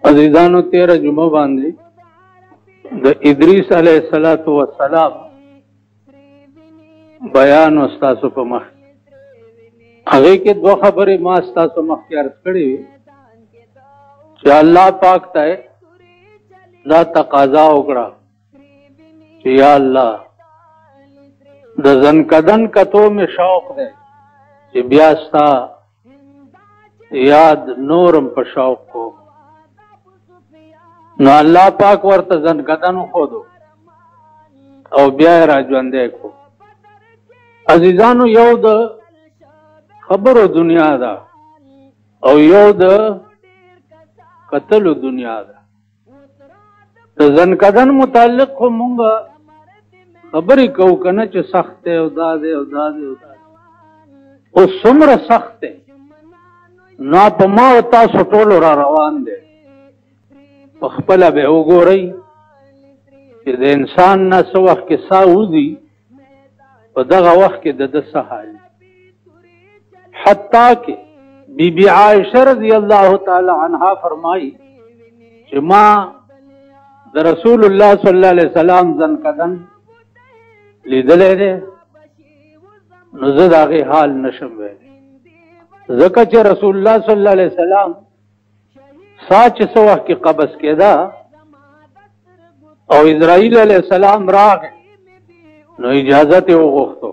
عزیزانو 13 جمعه باندې د ادریس علیه السلام بیان استاسو په مخ هغه کې دوه خبرې ما استاسو مخ کې عرض کړې وي چې الله پاک ته دا تقاضا وکړه چې یا الله د زنکدن کتو می شوق دی چې بیا ستا یاد نورم په شوق کو نو الله پاک ورته زنکدن خودو او بیا را ژوندې کو. عزیزانو یو د خبرو دنیا ده او یو د قتلو دنیا ده. د زنکدن متعلق خو مونږه خبرې کوو کنه چې سخت دی او دا دی او دا دی او څومره سخت دی نو په ما او تاسو ټولو را روان دی. په خپله به وګورئ چې د انسان نه څه وخت کې ساه وځي په دغه وخت کې د ده څه حال حتی کې بی بی عائشه رضی الله تعالی عنها فرمایي چې ما د رسول الله صلی الله علیه وسلم زنکدن لیدلی دی نو زه د هغې حال نشم ویلی ځکه چې رسول الله صلی الله علیه وسلم سا چې څه وخت کې قبض کېده او اسرائیل علیه السلام راغی نو اجازت یې وغوښتو.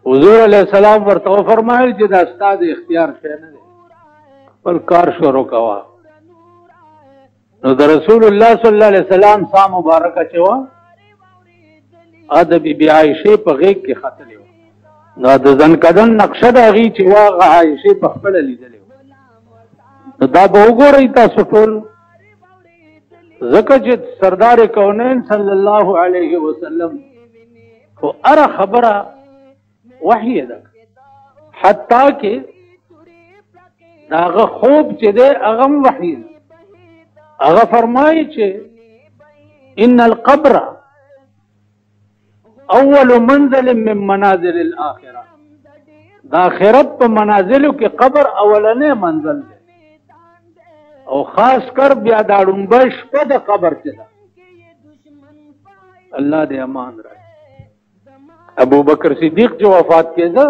حضور علیه السلام ورته وفرمایل چې دا ستا د اختیار شی نه دی خپل کار شروع کوه. نو د رسول الله صلی الله علیه وسلم سا مبارکه چې وه د بی بی عایشې په غېږ کې ختلې وه. نو د زنکدن نقشه د هغې چې وه هغه عایشې په خپله لیدلې وه. نو دا به وګورئ تاسو ټول ځکه چې سردار کونین صلی الله علیه وسلم خو هره خبره وحی ده حتی کې د هغه خوب چې دی هغه هم وحی ده. هغه فرمایي چې ان القبر اول منزل من منازل الاخره د آخرت په منازلو کې قبر اولنی منزل دی او خاص کر بیا دا ړومبی شپه د قبر چې ده الله دې امان راکړي. ابو بکر صدیق جو وفات کېده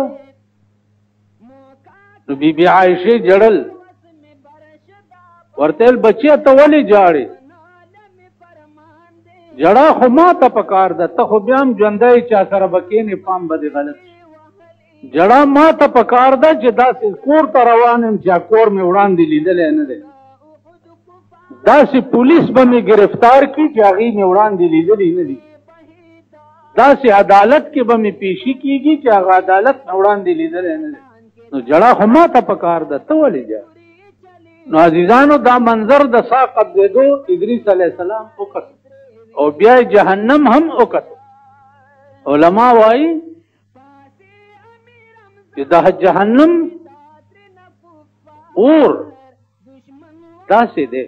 نو بی بی عایشې جړل ورته ویل بچیه ته ولې جاړې جړه خو ما ته پکار ده ته خو بیا هم ژوندی چا سره به کښېنې پام به دې غلط شي جړه ما ته پکار ده چې داسې کور ته روان یم چې کور مې وړاندې لیدلی نه دی داسې پولیس به مې گرفتار کړي چې هغې مې وړاندې لیدلي نه دي داسې عدالت کې به مې پیشي کېږي چې هغه عدالت مې وړاندې لیدلی نه دی نو جړه خو ما ته پکار ده ته ولې جا. نو عزیزانو دا منظر د سا قبضېدو ادریس علیه السلام وکتو او بیا جهنم هم وکتو. علما وایي چې دا جهنم اور داسې دی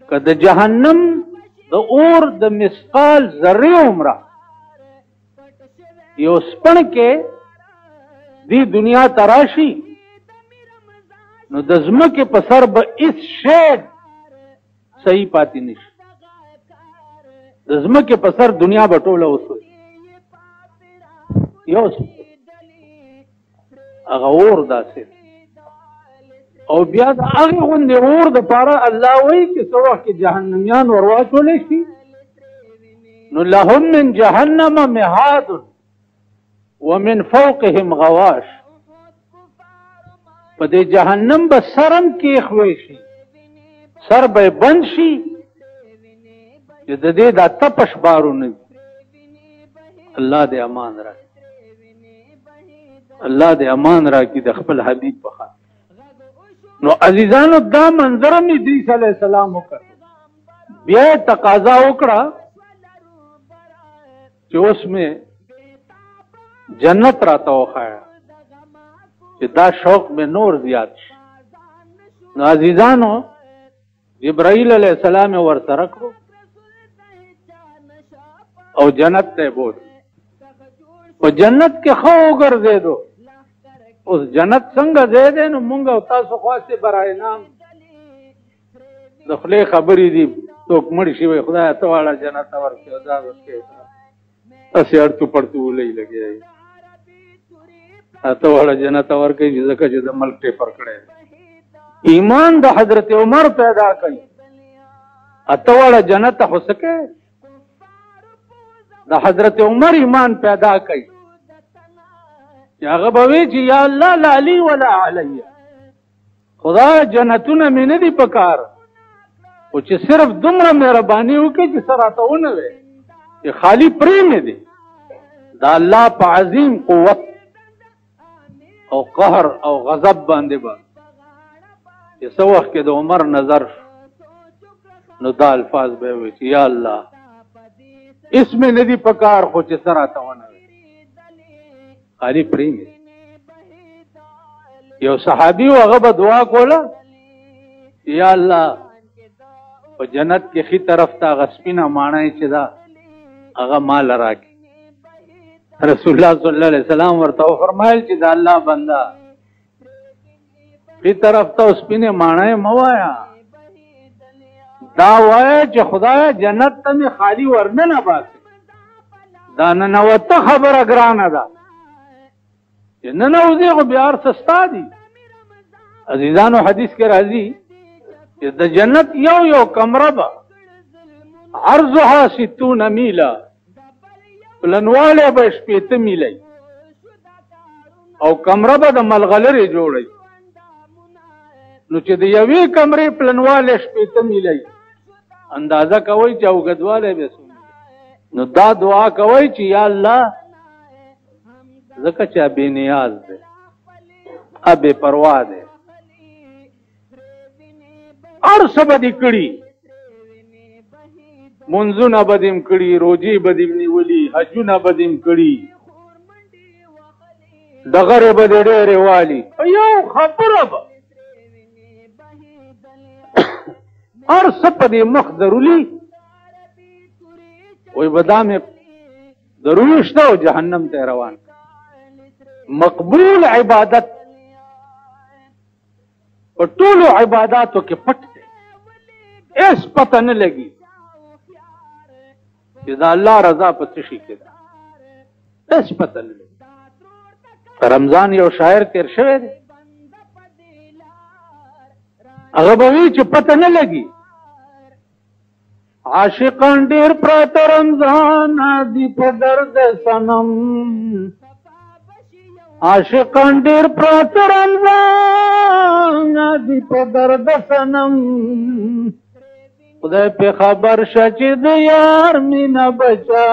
که د جهنم د اور د مثقال ذرې عمره یو سپڼ کې دی دنیا ته راشي نو د ځمکې په سر به هېڅ شی صحیح پاتې نشي د ځمکې په سر دنیا به ټوله وسوځي یو هغه اور داسې او بیا د هغې غوندې اور دپاره الله وایي چې څه وخت کې جهنمیان ور واچولی شي نو لهم من جهنم مهاد ومن فوقهم غواش په دې جهنم به سرم کېښوی شي سر به بند شي چې د دې دا تپش بارونه دي. الله دې امان راکړي الله دې امان راکړي د خپل حبیب په خاطر. نو عزیزانو دا منظر هم ادریس علیه السلام وکړ بیا تقاضا وکړه چې اوس مې جنت راته وښایه چې دا شوق مې نور زیات شي. نو عزیزانو جبرائیل علیه السلام یې ورسره کړو او جنت ته بوت په جنت کې ښه وګرځېدو اوس جنت څنګه ځای دی نو مونږ او تاسو خواستې برای نام د خولې خبرې دي څوک مړ شي وي خدایه ته واړه جنت ته ورکړې او دا ورکړې هسې اړتو پړتو ولۍ لګیا ته واړه جنت ته ورکړې چې ځکه چې د ملک ټیپر کړی ایمان د حضرت عمر پیدا کړي اته واړه جنت ته خو څه کوې د حضرت عمر ایمان پیدا کړي چې هغه به وي چې یا الله لا علی ولا علی خدا جنتونه مې نه دي په کار او چې صرف دومره مهرباني وکړي چې څه راته ونه وی چې خالی پرې مې دی د الله په عظیم قوت او قهر او غضب باندې به چې څه وخت کې د عمر نظر نو دا الفاظ به وي چې یا الله اسم نه دي په کار خو چې څه راته ونه وی خالی پرې مې یو صحابي و هغه به دعا کوله یا الله په جنت کې خي طرف ته هغه سپینه ماڼۍ چې ده هغه مال راکړي رسول الله صلی الله علیه وسلم ورته وفرمایل چې د الله بنده خي طرف ته سپینه ماڼۍ مه وایه دا وایه چې خدایه جنت ته مې خالي ورننه باسي دا ننوته خبره ګرانه ده چې ننوځې خو بیا هر څه ستا دي عزیزانو حدیث کې راځي چې د جنت یو کمره به عرضها 60 میله پلنواله به 80 میله او کمره به د ملغلرې جوړی نو چې د یوې کمرې پلنواله 80 میله اندازه کوي چې اوږدواله به څومره نو دا دعا کوي چې یا الله ځکه چې بې نیاز دی بې پروا دی هر څه به دې کړي منځونه به دې کړي روجې به دې نیولي حجونه به دې کړي ډغرې به دې ډېرې والي یو خبره به هر څه په دې مخ درولي وایي به دا مې ضروري شته او جهنم ته روان مقبول عبادت په ټولو عباداتو کې پټ دی هیڅ پته نه لګي چې دا الله رضا په څه شي کې ده هیڅ پته نه لګي رمضان یو شاعر تیر شوی دی هغه به وي چې پته نه لګي عاشقان ډېر پراته رمضان دي په درد صنم عاشقان ډېر پراته رمضان دي په درد صنم خدای په خبر شه چې د یار مینه بچا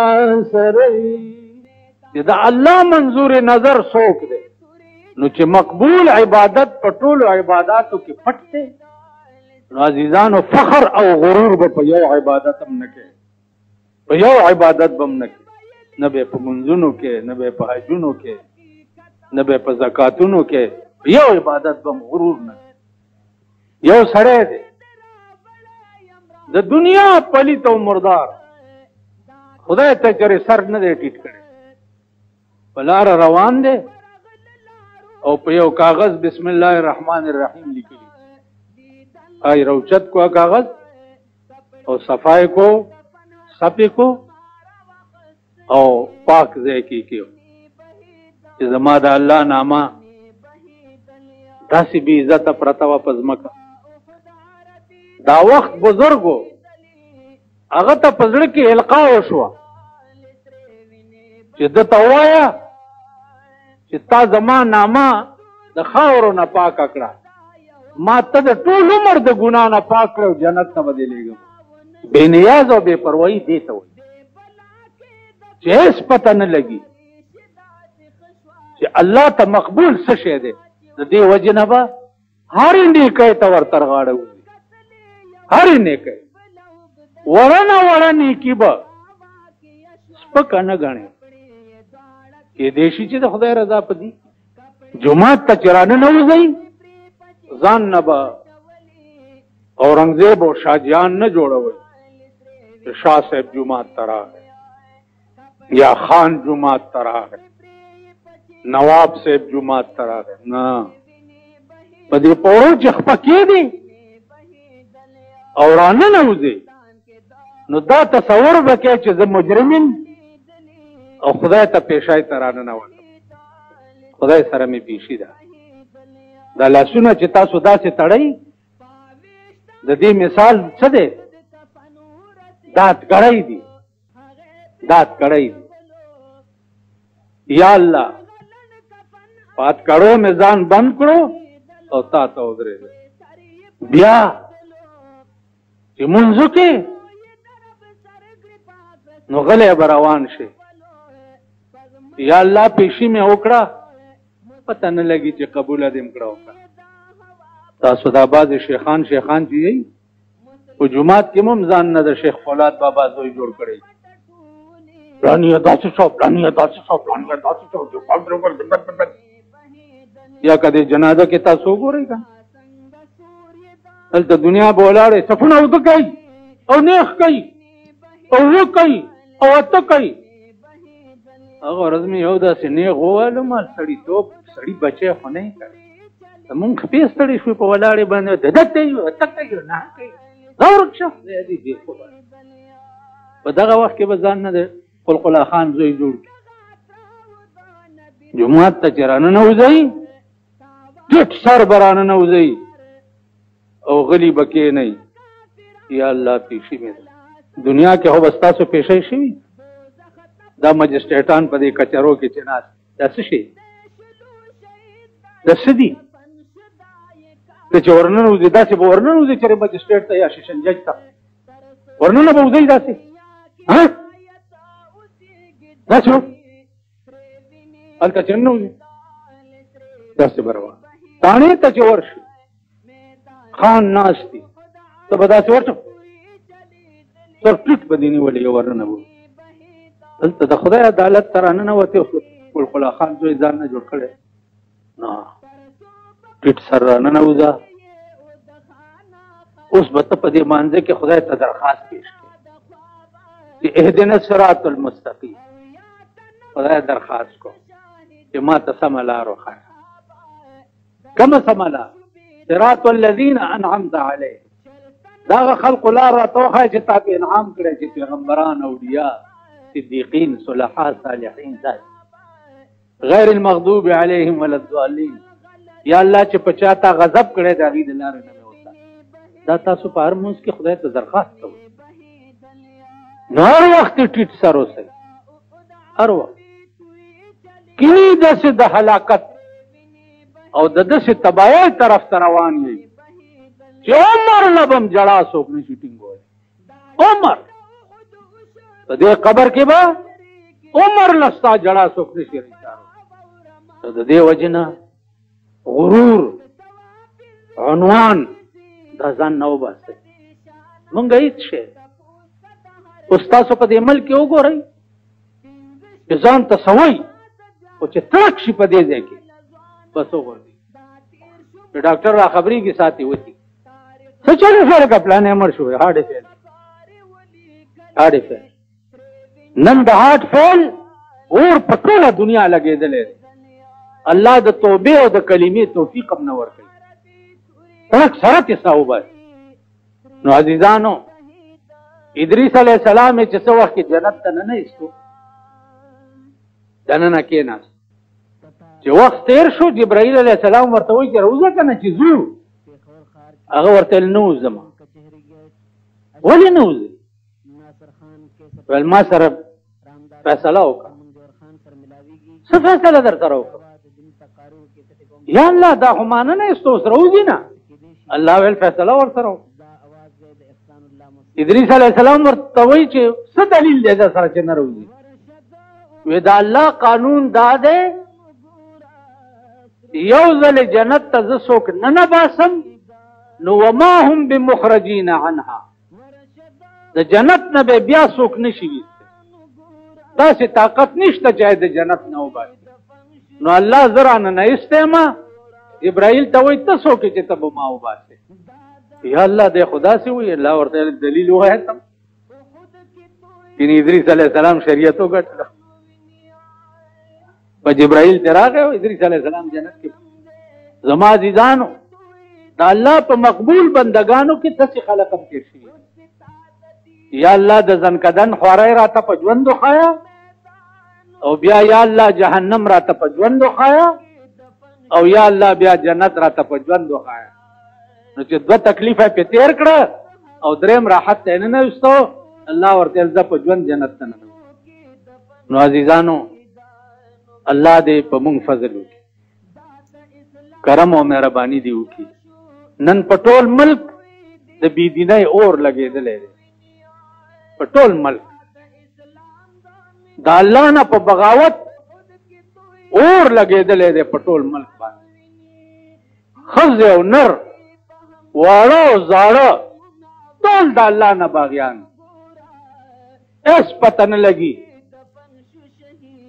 سره چې د الله منظور نظر څوک دی نو چې مقبول عبادت په ټولو عباداتو کې پټ دی نو عزیزانو فخر او غرور به په یو عبادت هم نه کوي په یو عبادت به هم نه کوي نه به په منځونو کې نه به په حجونو کې نه به په زکاتونو کې یو عبادت به غرور نه یو سړی دی د دنیا پلیت او مردار خدای ته چرې سر نه دی ټیټ کړی په لاره روان دی او په یو کاغذ بسم الله الرحمن الرحیم لیکلی آی روچت کو کاغذ او صفائی کو صفی کو او پاک ځای کې کیو چې زما د الله نامه داسې بې عزته پرته وه په ځمکه دا وخت بزرګو هغه ته په زړه کې القا وشوه چې ده ته ووایه چې تا زما نامه د خاورو نه پاکه کړه ما ته د ټول عمر د ګناه نه پاک کړه او جنت ته به دې لېږم بې نیاز او بې پروایي دې ته وایي چې هېڅ پته نه لګي چې الله ته مقبول څه شی دی د دې وجې نه به هرې نیکۍ ته ورته غاړه وځي هرې نیکۍ وړه نه وړه نیکي به سپکه نه ګڼې کېدای شي چې د خدای رضا په دي جومات ته چې راننوځئ ځان نه به اورنګزیب او شاهجهان نه جوړوئ چې شاه صاحب جومات ته راغی یا خان جومات ته راغی نواب صاحب جمعات ته راغی نه په دې پوړو چې خپه کېدې او راننوځې نو دا تصور به کوې چې زه مجرم یم او خدای ته پیشای ته راننوتم خدای سره مې پیشي ده دا لاسونه چې تاسو داسې تړئ د دې مثال څه دی دات کړی دي دات کړی دي یا الله پات کړو مې ځان بند کړو او تا ته ودرېږه بیا چې منځو کې نو غلی به روان شي یا الله پیشي مې وکړه پته نه لګي چې قبوله دې م کړه وکړه تاسو دا بعضې شیخان چې یي په جومات کې هم ځان نه د شیخ فولاد بابا زوی جوړ کړی پلانیه داسې شو پلانیه داسې شو پلانیه داسې شو یا کدی جنازه کې تاسو وګورئ که هلته دنیا به ولاړې صفونه اوده کوي او نیخ کوي او اوه کوي او اته کوي هغه ورځ مې یو داسې نیغ وویلو ما سړیتوب سړي بچی خو نه یې کړی زمونږ خپې ستړی شوې په ولاړې باندې دده کوي اته کوي نه کوي دا ورک شه په دغه وخت کې به ځان نه د قلقلا خان زوی جوړ کړي جومات ته چې راننوځئ ټیټ سر به راننوځئ او غلي به کښېنئ یا الله پیشي مې ده دنیا کې خو به ستاسو پیشۍ شوي دا مجسټریټان په دې کچرو کې چې ناست دا څه شي دا څه دي ته چې ورننوځې داسې به ورننوځې چې مجسټریټ ته یا شیشن جج ته ورننه به وځئ داسې داسې هلته چې ننوځې داسې به روان تاڼې ته چې ورشي خان ناست دي ته به داسې ورشه سر ټیټ به دې نیولې یو ورننه به دلته د خدای عدالت ته راننوتې قلقلا خان زوی ځان نه جوړ کړی نه ټیټ سر راننوځه اوس به ته په دې مانځه کې خدای ته درخواست پیش کړې چې اهدنا الصراط المستقیم خدای درخواست کو چې ما ته سمه لار وښایه کومه سمه لار صراط الذین انعمت علیهم دغه خلقو لار راته وښایه چې تا په انعام کړی چې پیغمبران اولیاء صدیقین صلحاء صالحین غیر المغضوب علیهم ولا الضالین یا الله چې په چا تا غضب کړی د هغې د لارې نه مې وساتې دا تاسو په هر مونځ کې خدای ته درخواست کوئ نو هر وخت ټیټ سر اوسئ هر وخت کینی داسې د هلاکت او د داسې تباهۍ طرف ته روان یئ چې عمر نه به م جړا څوک نشي ټینګولی عمر په دې قبر کې به عمر نه ستا جړا څوک نشي رسارولی د دې وجې نه غرور عنوان دا ځان نه وباسئ مونږ هېڅ شی اوس تاسو په دې ملک کې وګورئ چې ځان ته سوئ او چې ترک شي په دې ځای کې بس وګورئ چې ډاکټر را خبرېږي ساتي وتي څه چلې شو لکه پلانې مړ شوی هارډ فیل نن د هارډ فیل اور په ټوله دنیا لګېدلی دی الله د توبې او د کلمې توفیق هم نه ورکوي ترک سره کیسه وباسي نو عزیزانو ادریس علیه السلام چې څه وخت کې جنت ته نه ایستو دننه کېناست چې وخت تیر شو جبرائیل علیه السلام ورته وایي چې راوځه که نه چې ځو هغه ورته ویل نه وځم ولې نه وځې ویل ما سره فیصله وکړه څه فیصله در سره وکړه یا الله دا خو ما نه ایستو اوس راوځي نه الله ویل فیصله ورسره وکړه ادریس علیه السلام ورته وایي چې څه دلیل دی در سره چې نه راوځي وی دا الله قانون دا دی یو ځل جنت ته زه څوک نه باسم نو وما هم بمخرجین عنها د جنت نه به بیا څوک نشي ویستی داسې طاقت نشته چې د جنت نه وباسي نو الله زه رانه ایستی ما جبرائیل ته وایي ته څوک چې ته به ما وباسې یا الله دی خو داسې وایي الله ورته دلیل ووایه ته یعنې ادریس علیه السلام شریعت وګټله په جبرائیل ته راغی او ادریس علیه السلام جنت کې. زما عزیزانو د الله په مقبول بندگانو کې داسې خلک هم تېر شوي. یا الله د زنکدن خواری راته په ژوند وښایه او بیا یا الله جهنم راته په ژوند وښایه او یا الله بیا جنت راته په ژوند وښایه. نو چې دوه تکلیفه پې تېر کړه او دریم راحت ته یې ننویستو، الله ورته زه په ژوند جنت ته ننوځم. نو عزیزانو الله دې په مونږ فضل وکړي، کرم او مهرباني دې وکړي. نن په ټول ملک د بېدینۍ اور لګېدلی دی، په ټول ملک د الله نه په بغاوت اور لګېدلی دی په ټول ملک باندې. ښځې او نر، واړه او زاړه، ټول د الله نه باغیان. هېڅ پته نه لګي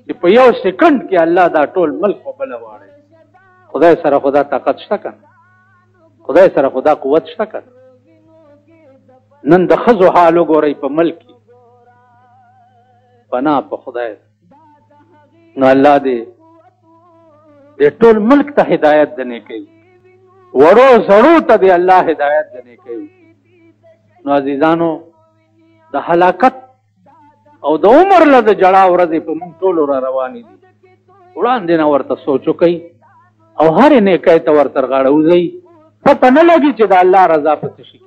چې په یو سکند کې الله دا ټول ملک په بله واړی. خدای سره خدا طاقت شته که نه؟ خدای سره خدا قوت شته که نه؟ نن د ښځو حال وګورئ په ملک کې، پناه په خدای. نو الله دې ټول ملک ته هدایت د نیکۍ، وړو زړو ته دې الله هدایت د نیکۍ. نو عزیزانو د هلاکت او د عمر له د جړا ورځې په موږ ټولو را روانې دي. وړاندې نه ورته سوچ وکئ او هرې نیکۍ ته ورته غاړه وځئ. پته نه لګي چې د الله رضا په څه شي